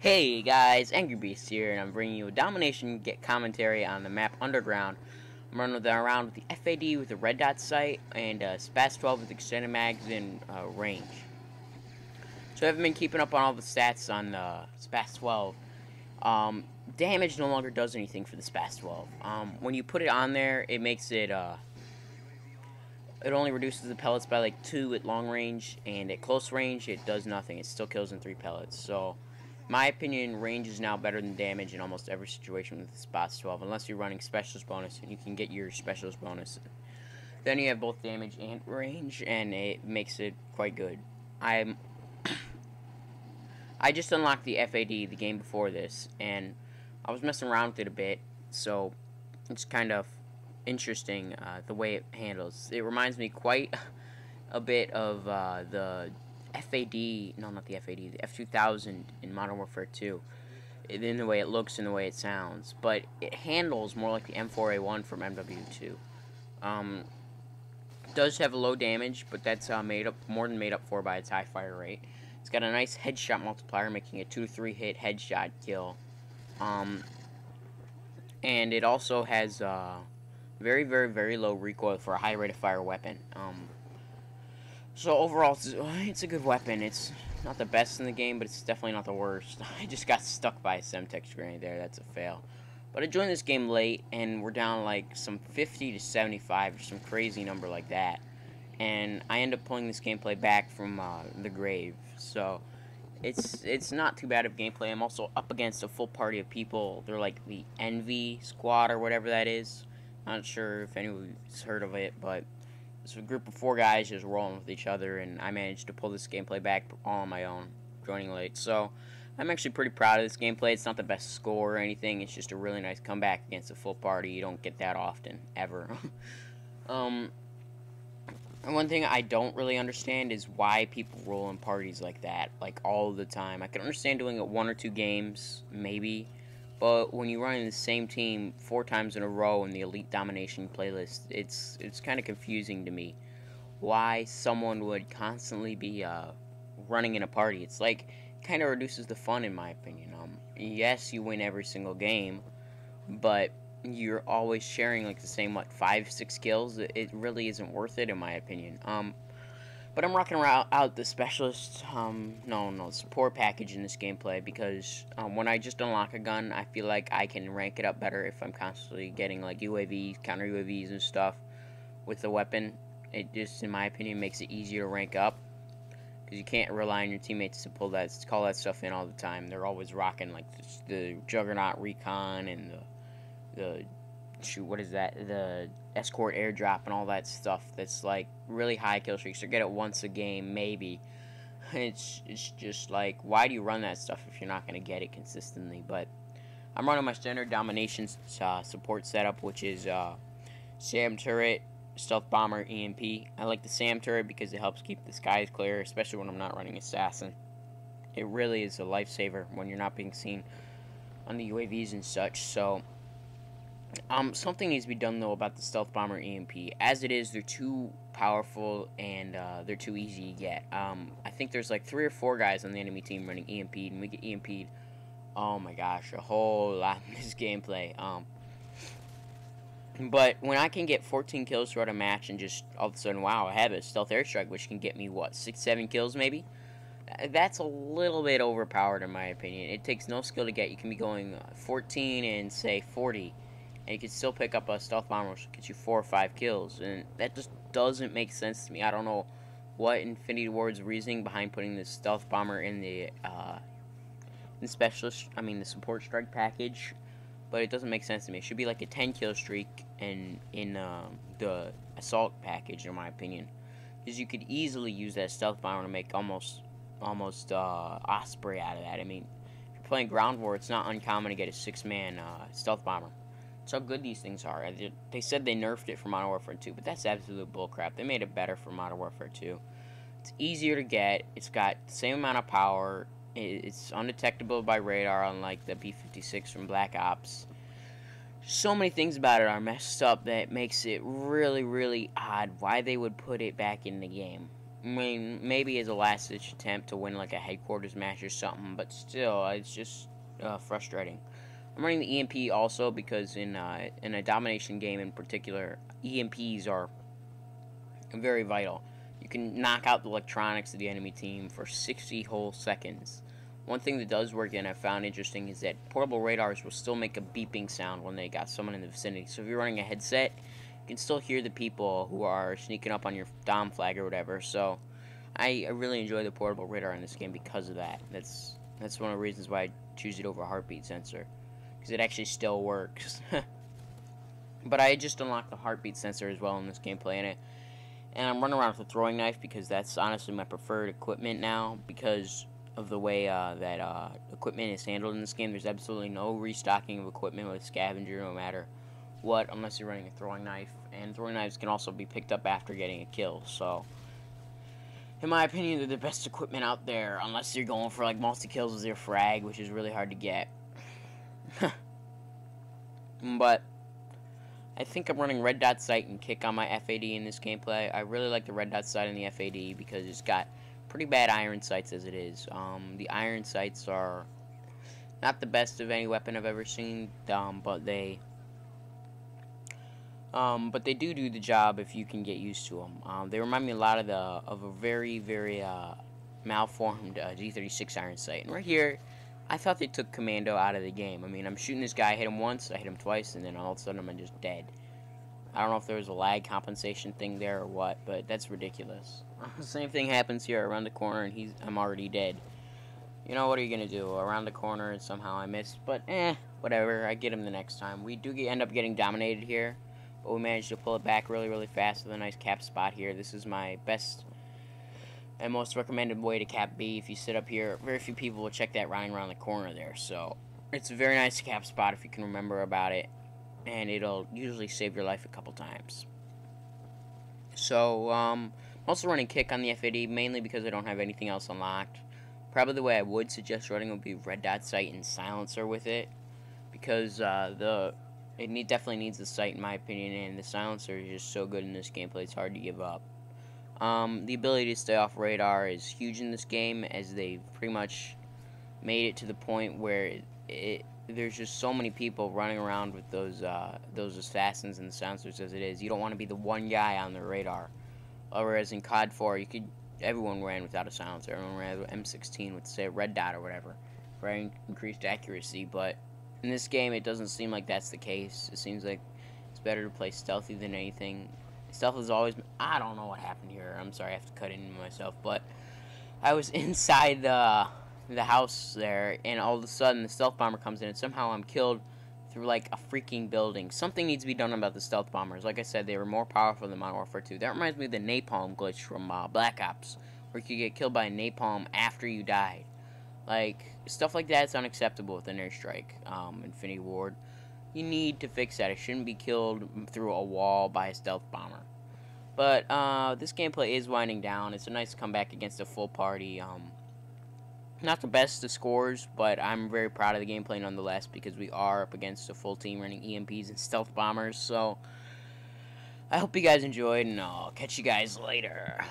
Hey guys, Angry Beast here, and I'm bringing you a domination commentary on the map Underground. I'm running around with the FAD with the red dot sight and SPAS 12 with extended mags and range. So I haven't been keeping up on all the stats on SPAS 12. Damage no longer does anything for the SPAS 12. When you put it on there, it makes it it only reduces the pellets by like 2 at long range, and at close range it does nothing. It still kills in 3 pellets. So my opinion, range is now better than damage in almost every situation with the SPAS 12, unless you're running specialist bonus, and you can get your specialist bonus. Then you have both damage and range, and it makes it quite good. I just unlocked the FAD the game before this, and I was messing around with it a bit, so it's kind of interesting the way it handles. It reminds me quite a bit of the FAD, no, not the FAD, the F2000 in Modern Warfare 2, in the way it looks and the way it sounds, but it handles more like the M4A1 from MW2. It does have a low damage, but that's more than made up for by its high fire rate. It's got a nice headshot multiplier, making a 2 to 3 hit headshot kill. And it also has very, very, very low recoil for a high rate of fire weapon. So overall, it's a good weapon. It's not the best in the game, but it's definitely not the worst. I just got stuck by a Semtex grenade there. That's a fail. But I joined this game late, and we're down like some 50 to 75, or some crazy number like that. And I end up pulling this gameplay back from the grave. So it's not too bad of gameplay. I'm also up against a full party of people. They're like the Envy Squad or whatever that is. Not sure if anyone's heard of it, but it's a group of 4 guys just rolling with each other, and I managed to pull this gameplay back all on my own, joining late. So I'm actually pretty proud of this gameplay. It's not the best score or anything. It's just a really nice comeback against a full party. You don't get that often, ever. And one thing I don't really understand is why people roll in parties like that, like all the time. I can understand doing it 1 or 2 games, maybe. But when you run in the same team 4 times in a row in the Elite Domination playlist, it's kind of confusing to me why someone would constantly be running in a party. It's like, kind of reduces the fun in my opinion. Yes, you win every single game, but you're always sharing like the same 5-6 kills. It really isn't worth it in my opinion. But I'm rocking out the specialist, support package in this gameplay because when I just unlock a gun, I feel like I can rank it up better if I'm constantly getting like UAVs, counter UAVs and stuff with the weapon. It just, in my opinion, makes it easier to rank up because you can't rely on your teammates to call that stuff in all the time. They're always rocking like the Juggernaut Recon and the escort airdrop and all that stuff that's like really high kill streaks, or get it once a game maybe. It's just like, why do you run that stuff if you're not going to get it consistently? But I'm running my standard domination support setup, which is SAM turret, stealth bomber, EMP. I like the SAM turret because it helps keep the skies clear, especially when I'm not running assassin. It really is a lifesaver when you're not being seen on the UAVs and such. So something needs to be done though about the stealth bomber EMP. As it is, they're too powerful and they're too easy to get. I think there's like 3 or 4 guys on the enemy team running EMP'd, and we get EMP'd, oh my gosh, a whole lot in this gameplay. But when I can get 14 kills throughout a match and just all of a sudden, wow, I have a stealth airstrike which can get me, what, 6-7 kills maybe? That's a little bit overpowered in my opinion. It takes no skill to get. You can be going 14 and say 40, and you can still pick up a stealth bomber which gets you 4 or 5 kills, and that just doesn't make sense to me. I don't know what Infinity Ward's reasoning behind putting this stealth bomber in the the support strike package, but it doesn't make sense to me. It should be like a 10 kill streak in the assault package, in my opinion, because you could easily use that stealth bomber to make almost Osprey out of that. I mean, if you're playing ground war, it's not uncommon to get a 6-man stealth bomber. That's how good these things are. They said they nerfed it for Modern Warfare 2, but that's absolute bullcrap. They made it better for Modern Warfare 2. It's easier to get. It's got the same amount of power. It's undetectable by radar, unlike the B-56 from Black Ops. So many things about it are messed up that makes it really, really odd why they would put it back in the game. I mean, maybe as a last-ditch attempt to win like a headquarters match or something, but still, it's just frustrating. I'm running the EMP also because in a domination game in particular, EMPs are very vital. You can knock out the electronics of the enemy team for 60 whole seconds. One thing that does work and I found interesting is that portable radars will still make a beeping sound when they got someone in the vicinity. So if you're running a headset, you can still hear the people who are sneaking up on your dom flag or whatever. So I really enjoy the portable radar in this game because of that. That's one of the reasons why I choose it over a heartbeat sensor, because it actually still works. But I just unlocked the heartbeat sensor as well in this gameplay, and I'm running around with a throwing knife because that's honestly my preferred equipment now because of the way that equipment is handled in this game. There's absolutely no restocking of equipment with scavenger, no matter what, unless you're running a throwing knife. And throwing knives can also be picked up after getting a kill. So, in my opinion, they're the best equipment out there, unless you're going for like multi-kills with your frag, which is really hard to get. But I think I'm running red dot sight and kick on my FAD in this gameplay. I really like the red dot sight on the FAD because it's got pretty bad iron sights as it is. The iron sights are not the best of any weapon I've ever seen, but they do the job if you can get used to them. They remind me a lot of a very malformed G36 iron sight. And right here, I thought they took commando out of the game. I mean, I'm shooting this guy, I hit him once, I hit him twice, and then all of a sudden I'm just dead. I don't know if there was a lag compensation thing there or what, but that's ridiculous. Same thing happens here around the corner, and I'm already dead. You know, what are you going to do? Around the corner, and somehow I missed, but whatever. I get him the next time. We do end up getting dominated here, but we managed to pull it back really fast with a nice cap spot here. This is my best and most recommended way to cap B. If you sit up here, very few people will check that running around the corner there, so it's a very nice cap spot if you can remember about it, and it'll usually save your life a couple times. So I'm also running kick on the FAD, mainly because I don't have anything else unlocked. Probably the way I would suggest running would be red dot sight and silencer with it, because it definitely needs the sight in my opinion, and the silencer is just so good in this gameplay it's hard to give up. The ability to stay off radar is huge in this game, as they've pretty much made it to the point where there's just so many people running around with those assassins and the silencers as it is. You don't want to be the one guy on the radar. Whereas in COD 4, everyone ran without a silencer. Everyone ran with M16 with, say, a red dot or whatever, for increased accuracy. But in this game, it doesn't seem like that's the case. It seems like it's better to play stealthy than anything. Stealth is always... I don't know what happened here. I'm sorry, I have to cut into myself. But I was inside the house there, and all of a sudden the stealth bomber comes in, and somehow I'm killed through like a freaking building. Something needs to be done about the stealth bombers. Like I said, they were more powerful than Modern Warfare 2. That reminds me of the napalm glitch from Black Ops, where you could get killed by a napalm after you died. Like, stuff like that's unacceptable with an airstrike. Infinity Ward, you need to fix that. It shouldn't be killed through a wall by a stealth bomber. But this gameplay is winding down. It's a nice comeback against a full party. Not the best of scores, but I'm very proud of the gameplay nonetheless, because we are up against a full team running EMPs and stealth bombers. So I hope you guys enjoyed, and I'll catch you guys later.